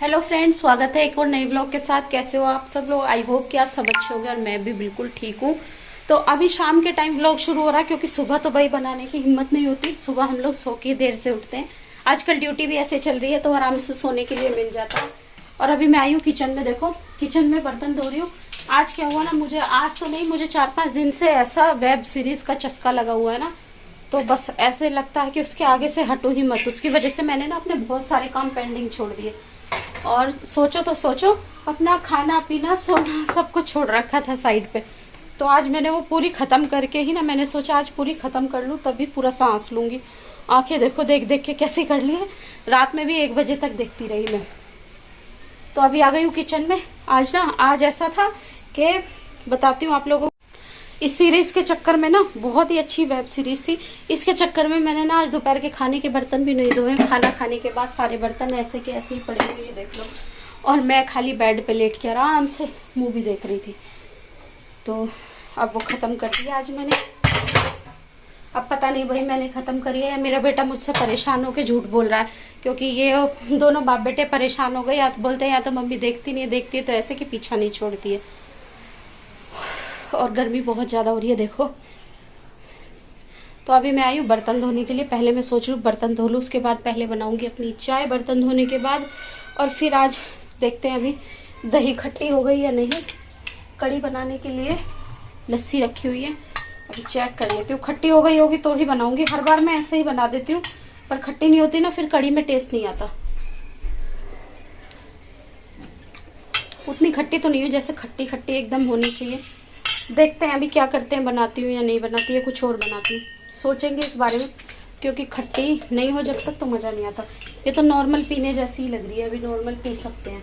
Hello friends, स्वागत है एक और नए ब्लॉग के साथ। कैसे हो आप सब लोग? आई होप कि आप सब अच्छे होंगे और मैं भी बिल्कुल ठीक हूँ। तो अभी शाम के टाइम ब्लॉग शुरू हो रहा है क्योंकि सुबह तो भाई बनाने की हिम्मत नहीं होती। सुबह हम लोग सो के देर से उठते हैं। आजकल ड्यूटी भी ऐसे चल रही है तो आराम से सोने के लिए मिल जाता है। और अभी मैं आई हूँ किचन में। देखो किचन में बर्तन धो रही हूँ। आज क्या हुआ ना, मुझे आज तो नहीं, मुझे 4-5 दिन से ऐसा वेब सीरीज का चस्का लगा हुआ है ना, तो बस ऐसे लगता है कि उसके आगे से हटो ही मत। उसकी वजह से मैंने ना अपने बहुत सारे काम पेंडिंग छोड़ दिए। और सोचो तो सोचो, अपना खाना पीना सोना सब कुछ छोड़ रखा था साइड पे। तो आज मैंने वो पूरी ख़त्म करके ही ना, मैंने सोचा आज पूरी ख़त्म कर लूँ तभी पूरा सांस लूँगी। आंखें देखो देख देख के कैसी कर ली है। रात में भी 1 बजे तक देखती रही मैं। तो अभी आ गई हूँ किचन में। आज ऐसा था कि बताती हूँ आप लोगों को। इस सीरीज के चक्कर में ना, बहुत ही अच्छी वेब सीरीज थी, इसके चक्कर में मैंने ना आज दोपहर के खाने के बर्तन भी नहीं धोए। खाना खाने के बाद सारे बर्तन ऐसे के ऐसे ही पड़े हुए, ये देख लो। और मैं खाली बेड पे लेट के आराम से मूवी देख रही थी। तो अब वो ख़त्म कर दिया आज मैंने। अब पता नहीं भाई मैंने ख़त्म करी है या मेरा बेटा मुझसे परेशान होकर झूठ बोल रहा है, क्योंकि ये दोनों बाप बेटे परेशान हो गए। या तो बोलते हैं या तो मम्मी देखती नहीं है, देखती है तो ऐसे कि पीछा नहीं छोड़ती है। और गर्मी बहुत ज़्यादा हो रही है देखो। तो अभी मैं आई हूँ बर्तन धोने के लिए। पहले मैं सोच रही हूँ बर्तन धो लूँ, उसके बाद पहले बनाऊँगी अपनी चाय बर्तन धोने के बाद। और फिर आज देखते हैं अभी दही खट्टी हो गई या नहीं। कढ़ी बनाने के लिए लस्सी रखी हुई है, अभी चेक कर लेती हूँ। खट्टी हो गई होगी तो ही बनाऊँगी। हर बार मैं ऐसे ही बना देती हूँ, पर खट्टी नहीं होती ना, फिर कढ़ी में टेस्ट नहीं आता। उतनी खट्टी तो नहीं हो जैसे खट्टी खट्टी एकदम होनी चाहिए। देखते हैं अभी क्या करते हैं, बनाती हूँ या नहीं बनाती है, कुछ और बनाती हूँ। सोचेंगे इस बारे में, क्योंकि खट्टी नहीं हो जब तक तो मज़ा नहीं आता। ये तो नॉर्मल पीने जैसी ही लग रही है, अभी नॉर्मल पी सकते हैं।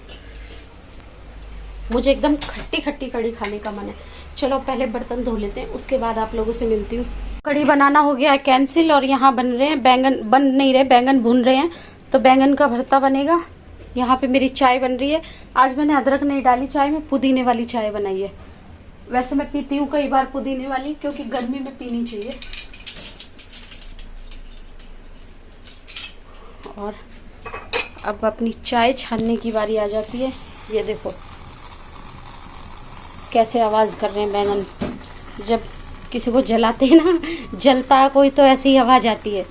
मुझे एकदम खट्टी खट्टी कढ़ी खाने का मन है। चलो पहले बर्तन धो लेते हैं, उसके बाद आप लोगों से मिलती हूँ। कढ़ी बनाना हो गया है कैंसिल, और यहाँ बन रहे हैं बैंगन, बन नहीं रहे, बैंगन भून रहे हैं। तो बैंगन का भरता बनेगा। यहाँ पे मेरी चाय बन रही है। आज मैंने अदरक नहीं डाली चाय में, पुदीने वाली चाय बनाई है। वैसे मैं पीती हूँ कई बार पुदीने वाली, क्योंकि गर्मी में पीनी चाहिए। और अब अपनी चाय छानने की बारी आ जाती है। ये देखो कैसे आवाज़ कर रहे हैं बैंगन। जब किसी को जलाते हैं ना, जलता है कोई तो ऐसी आवाज़ आती है।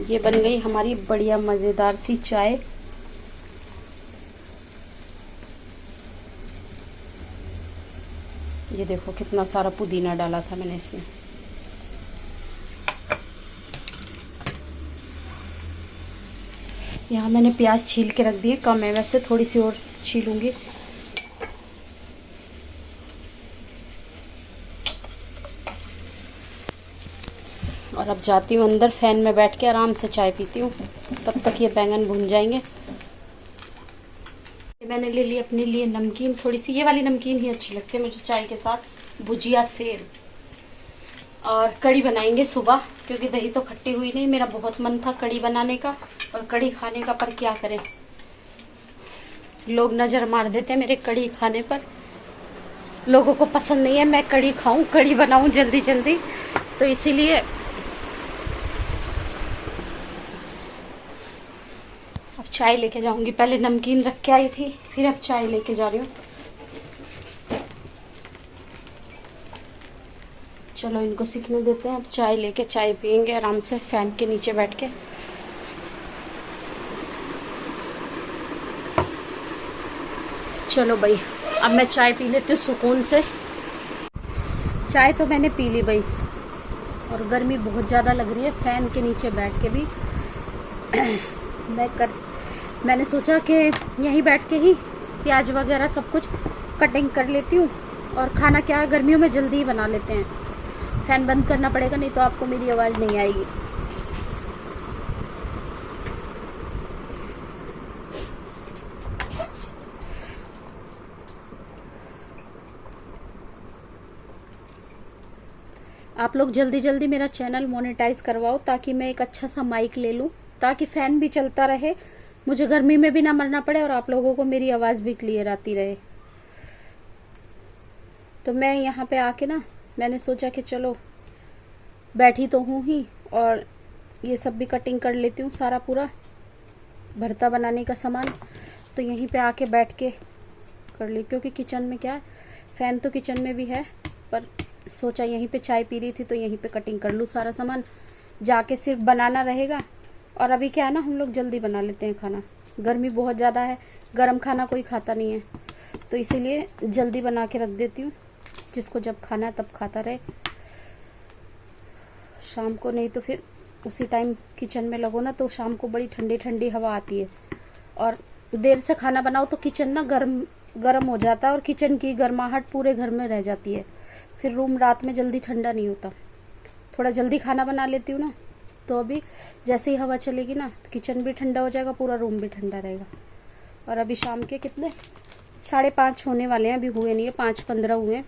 ये बन गई हमारी बढ़िया मज़ेदार सी चाय। ये देखो कितना सारा पुदीना डाला था मैंने इसमें। यहाँ मैंने प्याज छील के रख दिए, कम है वैसे, थोड़ी सी और छीलूंगी। और अब जाती हूँ अंदर, फैन में बैठ के आराम से चाय पीती हूँ। तब तक ये बैंगन भून जाएंगे। मैंने ले ली अपने लिए नमकीन, थोड़ी सी ये वाली नमकीन ही अच्छी लगती है मुझे चाय के साथ। भुजिया सेव। और कढ़ी बनाएंगे सुबह, क्योंकि दही तो खट्टी हुई नहीं। मेरा बहुत मन था कढ़ी बनाने का और कढ़ी खाने का, पर क्या करें, लोग नज़र मार देते हैं मेरे कढ़ी खाने पर। लोगों को पसंद नहीं है मैं कढ़ी खाऊं, कढ़ी बनाऊं जल्दी जल्दी, तो इसीलिए अब चाय लेके जाऊंगी। पहले नमकीन रख के आई थी, फिर अब चाय लेके जा रही हूँ। चलो इनको सीखने देते हैं। अब चाय लेके चाय पियेंगे आराम से फैन के नीचे बैठ के। चलो भाई अब मैं चाय पी लेती हूँ सुकून से। चाय तो मैंने पी ली भाई, और गर्मी बहुत ज़्यादा लग रही है फैन के नीचे बैठ के भी। मैंने सोचा कि यहीं बैठ के ही प्याज वगैरह सब कुछ कटिंग कर लेती हूँ। और खाना क्या है, गर्मियों में जल्दी ही बना लेते हैं। फैन बंद करना पड़ेगा, नहीं तो आपको मेरी आवाज़ नहीं आएगी। आप लोग जल्दी जल्दी मेरा चैनल मोनेटाइज करवाओ, ताकि मैं एक अच्छा सा माइक ले लूँ, ताकि फ़ैन भी चलता रहे, मुझे गर्मी में भी ना मरना पड़े, और आप लोगों को मेरी आवाज़ भी क्लियर आती रहे। तो मैं यहाँ पे आके ना, मैंने सोचा कि चलो बैठी तो हूँ ही, और ये सब भी कटिंग कर लेती हूँ सारा पूरा भरता बनाने का सामान। तो यहीं पे आके बैठ के कर ली, क्योंकि किचन में क्या है, फ़ैन तो किचन में भी है, पर सोचा यहीं पे चाय पी रही थी तो यहीं पे कटिंग कर लूँ सारा सामान, जाके सिर्फ बनाना रहेगा। और अभी क्या है ना, हम लोग जल्दी बना लेते हैं खाना, गर्मी बहुत ज़्यादा है, गरम खाना कोई खाता नहीं है, तो इसीलिए जल्दी बना के रख देती हूँ, जिसको जब खाना है तब खाता रहे। शाम को नहीं तो फिर उसी टाइम किचन में लगो ना, तो शाम को बड़ी ठंडी ठंडी हवा आती है, और देर से खाना बनाओ तो किचन ना गरम गरम हो जाता है, और किचन की गर्माहट पूरे घर में रह जाती है, फिर रूम रात में जल्दी ठंडा नहीं होता। थोड़ा जल्दी खाना बना लेती हूँ ना, तो अभी जैसे ही हवा चलेगी ना, तो किचन भी ठंडा हो जाएगा, पूरा रूम भी ठंडा रहेगा। और अभी शाम के कितने 5:30 होने वाले हैं, अभी हुए नहीं है, 5:15 हुए हैं।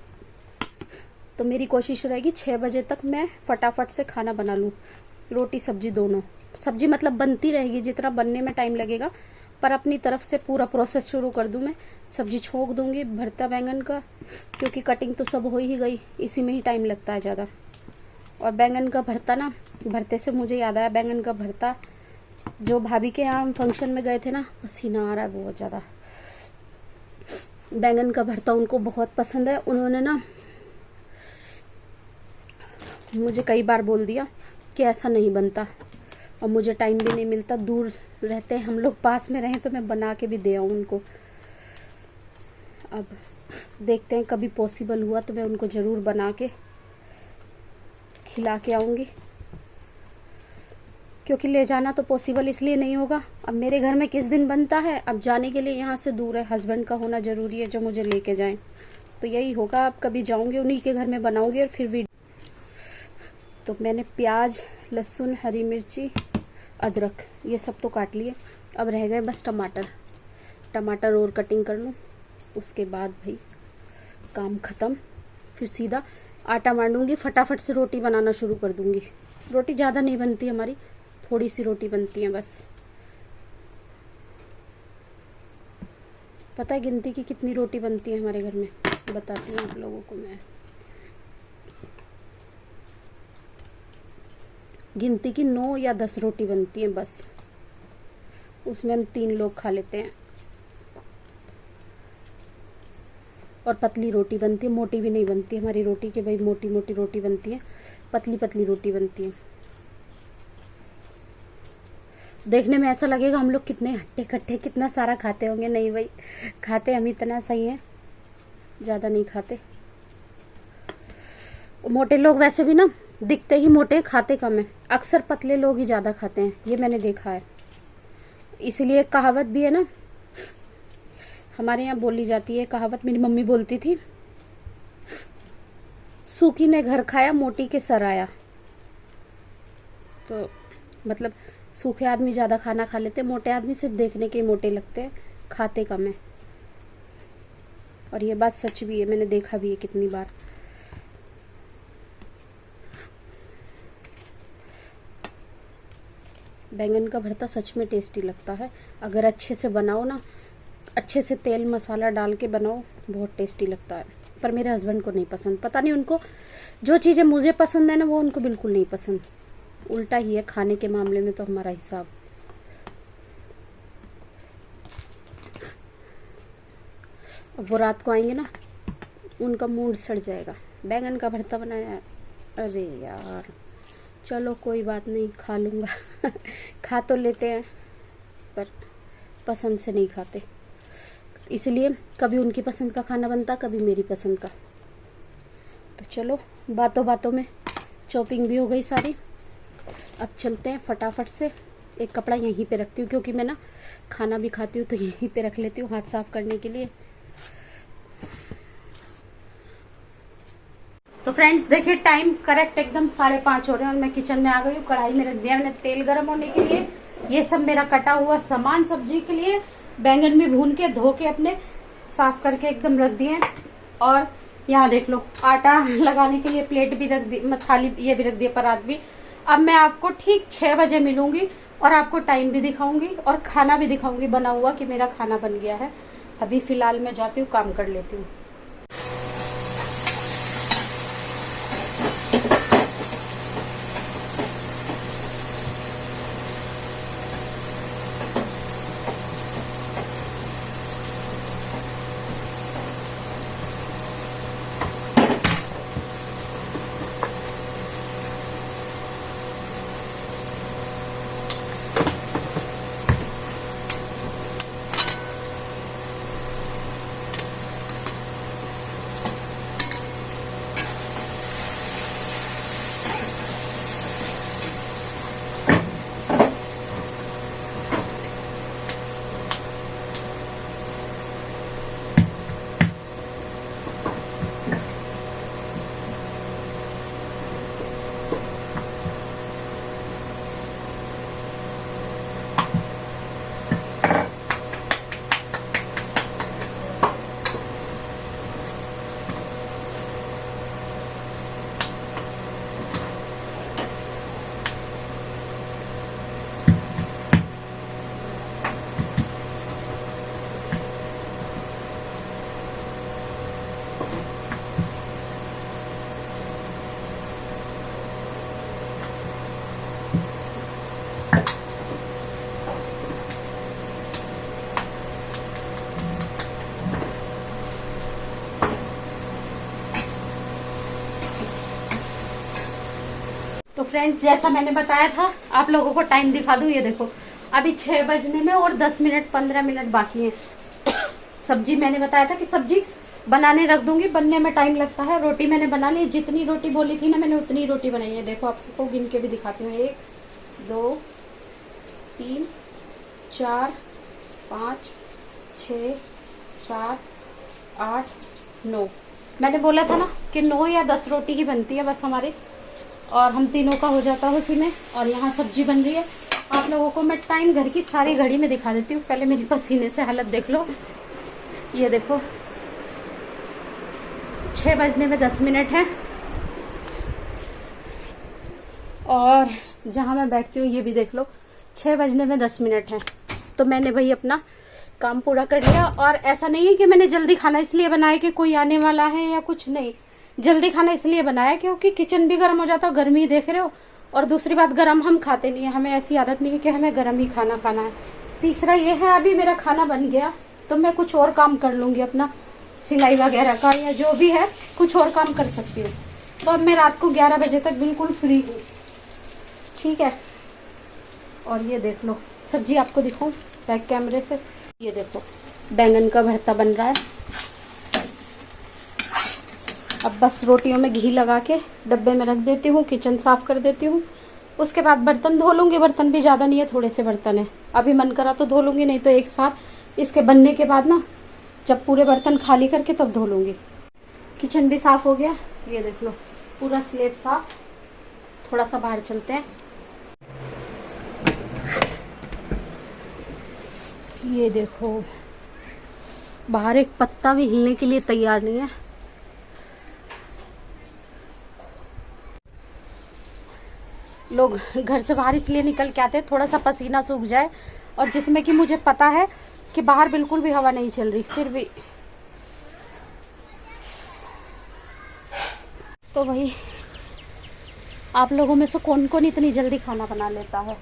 तो मेरी कोशिश रहेगी 6 बजे तक मैं फटाफट से खाना बना लूँ, रोटी सब्जी दोनों। सब्जी मतलब बनती रहेगी, जितना बनने में टाइम लगेगा, पर अपनी तरफ से पूरा प्रोसेस शुरू कर दूँ मैं। सब्जी छोंक दूँगी भरता बैंगन का, क्योंकि कटिंग तो सब हो ही गई, इसी में ही टाइम लगता है ज़्यादा। और बैंगन का भरता ना, भरते से मुझे याद आया, बैंगन का भरता जो भाभी के यहाँ हम फंक्शन में गए थे ना, पसीना आ रहा है बहुत ज़्यादा। बैंगन का भरता उनको बहुत पसंद है, उन्होंने ना मुझे कई बार बोल दिया कि ऐसा नहीं बनता, और मुझे टाइम भी नहीं मिलता, दूर रहते हैं हम लोग, पास में रहें तो मैं बना के भी दे आऊँ उनको। अब देखते हैं, कभी पॉसिबल हुआ तो मैं उनको ज़रूर बना के खिला के आऊँगी, क्योंकि ले जाना तो पॉसिबल इसलिए नहीं होगा। अब मेरे घर में किस दिन बनता है, अब जाने के लिए यहाँ से दूर है, हस्बैंड का होना ज़रूरी है जो मुझे लेके जाएं, तो यही होगा। अब कभी जाऊँगी उन्हीं के घर में बनाऊँगी, और फिर भी तो मैंने प्याज, लहसुन, हरी मिर्ची, अदरक ये सब तो काट लिए, अब रह गए बस टमाटर और कटिंग कर लूँ, उसके बाद भाई काम ख़त्म। फिर सीधा आटा मांडूंगी, फटाफट से रोटी बनाना शुरू कर दूंगी। रोटी ज़्यादा नहीं बनती हमारी, थोड़ी सी रोटी बनती है बस। पता है गिनती की कितनी रोटी बनती है हमारे घर में, बताती हूँ आप लोगों को मैं। गिनती की 9 या 10 रोटी बनती है बस, उसमें हम 3 लोग खा लेते हैं। और पतली रोटी बनती है, मोटी भी नहीं बनती हमारी रोटी, कि भाई मोटी मोटी रोटी बनती है, पतली पतली रोटी बनती है। देखने में ऐसा लगेगा हम लोग कितने हट्टे कट्टे कितना सारा खाते होंगे, नहीं भाई खाते हम इतना सही है, ज़्यादा नहीं खाते। मोटे लोग वैसे भी ना दिखते ही मोटे, खाते कम है, अक्सर पतले लोग ही ज़्यादा खाते हैं, ये मैंने देखा है। इसीलिए एक कहावत भी है ना, हमारे यहाँ बोली जाती है कहावत, मेरी मम्मी बोलती थी, सूखी ने घर खाया मोटी के सर आया। तो मतलब सूखे आदमी ज़्यादा खाना खा लेते, मोटे आदमी सिर्फ देखने के मोटे लगते हैं, खाते कम है। और ये बात सच भी है, मैंने देखा भी है कितनी बार। बैंगन का भरता सच में टेस्टी लगता है, अगर अच्छे से बनाओ ना, अच्छे से तेल मसाला डाल के बनाओ, बहुत टेस्टी लगता है। पर मेरे हस्बैंड को नहीं पसंद, पता नहीं उनको, जो चीज़ें मुझे पसंद है ना वो उनको बिल्कुल नहीं पसंद। उल्टा ही है खाने के मामले में तो हमारा हिसाब। अब वो रात को आएंगे ना, उनका मूड सड़ जाएगा, बैंगन का भरता बनाया है। अरे यार चलो कोई बात नहीं, खा लूँगा खा तो लेते हैं, पर पसंद से नहीं खाते, इसलिए कभी उनकी पसंद का खाना बनता, कभी मेरी पसंद का। तो चलो बातों बातों में चॉपिंग भी हो गई सारी, अब चलते हैं फटाफट से। एक कपड़ा यहीं पे रखती हूँ, क्योंकि मैं ना खाना भी खाती हूँ तो यहीं पे रख लेती हूँ हाथ साफ करने के लिए। तो फ्रेंड्स देखिए टाइम करेक्ट एकदम 5:30 हो रहे हैं, और मैं किचन में आ गई हूँ। कढ़ाई में रख दिया मैंने तेल गर्म होने के लिए, ये सब मेरा कटा हुआ सामान सब्जी के लिए, बैंगन भी भून के धो के अपने साफ करके एकदम रख दिए। और यहाँ देख लो आटा लगाने के लिए प्लेट भी रख दी, थाली ये भी रख दिया, परात भी। अब मैं आपको ठीक 6 बजे मिलूंगी, और आपको टाइम भी दिखाऊंगी और खाना भी दिखाऊंगी बना हुआ कि मेरा खाना बन गया है। अभी फिलहाल मैं जाती हूँ, काम कर लेती हूँ। फ्रेंड्स, जैसा मैंने बताया था आप लोगों को टाइम दिखा दूं। ये देखो अभी 6 बजने में और 10 मिनट 15 मिनट बाकी है। सब्जी मैंने बताया था कि सब्जी बनाने रख दूंगी, बनने में टाइम लगता है। रोटी मैंने बना ली, जितनी रोटी बोली थी ना मैंने उतनी रोटी बनाई है। देखो आपको गिन के भी दिखाती हूँ। 1 2 3 4 5 6 7 8 9। मैंने बोला था ना कि 9 या 10 रोटी ही बनती है बस हमारी, और हम तीनों का हो जाता है उसी में। और यहाँ सब्जी बन रही है। आप लोगों को मैं टाइम घर की सारी घड़ी में दिखा देती हूँ। पहले मेरी पसीने से हालत देख लो। ये देखो 6 बजने में 10 मिनट है, और जहाँ मैं बैठती हूँ ये भी देख लो 6 बजने में 10 मिनट है। तो मैंने भाई अपना काम पूरा कर लिया। और ऐसा नहीं है कि मैंने जल्दी खाना इसलिए बनाया कि कोई आने वाला है या कुछ, नहीं। जल्दी खाना इसलिए बनाया क्योंकि किचन भी गर्म हो जाता है, गर्मी देख रहे हो। और दूसरी बात, गर्म हम खाते नहीं है, हमें ऐसी आदत नहीं है कि हमें गर्म ही खाना खाना है। तीसरा ये है, अभी मेरा खाना बन गया तो मैं कुछ और काम कर लूँगी, अपना सिलाई वगैरह का या जो भी है कुछ और काम कर सकती हूँ। तो अब मैं रात को 11 बजे तक बिल्कुल फ्री हूँ, ठीक है। और ये देख लो सब्जी आपको दिखाऊं बैक कैमरे से। ये देखो बैंगन का भरता बन रहा है। अब बस रोटियों में घी लगा के डब्बे में रख देती हूँ, किचन साफ कर देती हूँ। उसके बाद बर्तन धो लूँगी। बर्तन भी ज़्यादा नहीं है, थोड़े से बर्तन है। अभी मन करा तो धो लूँगी, नहीं तो एक साथ इसके बनने के बाद ना जब पूरे बर्तन खाली करके तब धो लूँगी। किचन भी साफ हो गया। ये देख लो पूरा स्लेब साफ। थोड़ा सा बाहर चलते हैं। ये देखो बाहर एक पत्ता भी हिलने के लिए तैयार नहीं है। लोग घर से बाहर इसलिए निकल के आते हैं थोड़ा सा पसीना सूख जाए, और जिसमें कि मुझे पता है कि बाहर बिल्कुल भी हवा नहीं चल रही, फिर भी तो वही आप लोगों में से कौन कौन इतनी जल्दी खाना बना लेता है।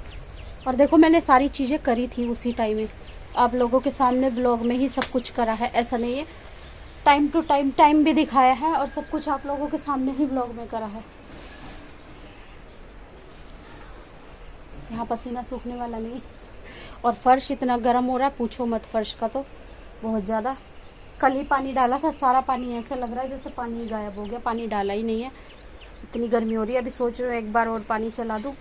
और देखो मैंने सारी चीज़ें करी थी उसी टाइम में, आप लोगों के सामने व्लॉग में ही सब कुछ करा है। ऐसा नहीं है, टाइम टू टाइम भी दिखाया है और सब कुछ आप लोगों के सामने ही व्लॉग में करा है। यहाँ पसीना सूखने वाला नहीं। और फर्श इतना गर्म हो रहा है पूछो मत, फर्श का तो बहुत ज़्यादा। कल ही पानी डाला था, सारा पानी ऐसा लग रहा है जैसे पानी गायब हो गया, पानी डाला ही नहीं है, इतनी गर्मी हो रही है। अभी सोच रही हूँ एक बार और पानी चला दूँ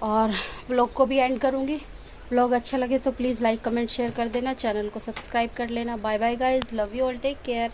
और व्लॉग को भी एंड करूँगी। व्लॉग अच्छा लगे तो प्लीज़ लाइक कमेंट शेयर कर देना, चैनल को सब्सक्राइब कर लेना। Bye bye guys, love you all, take care.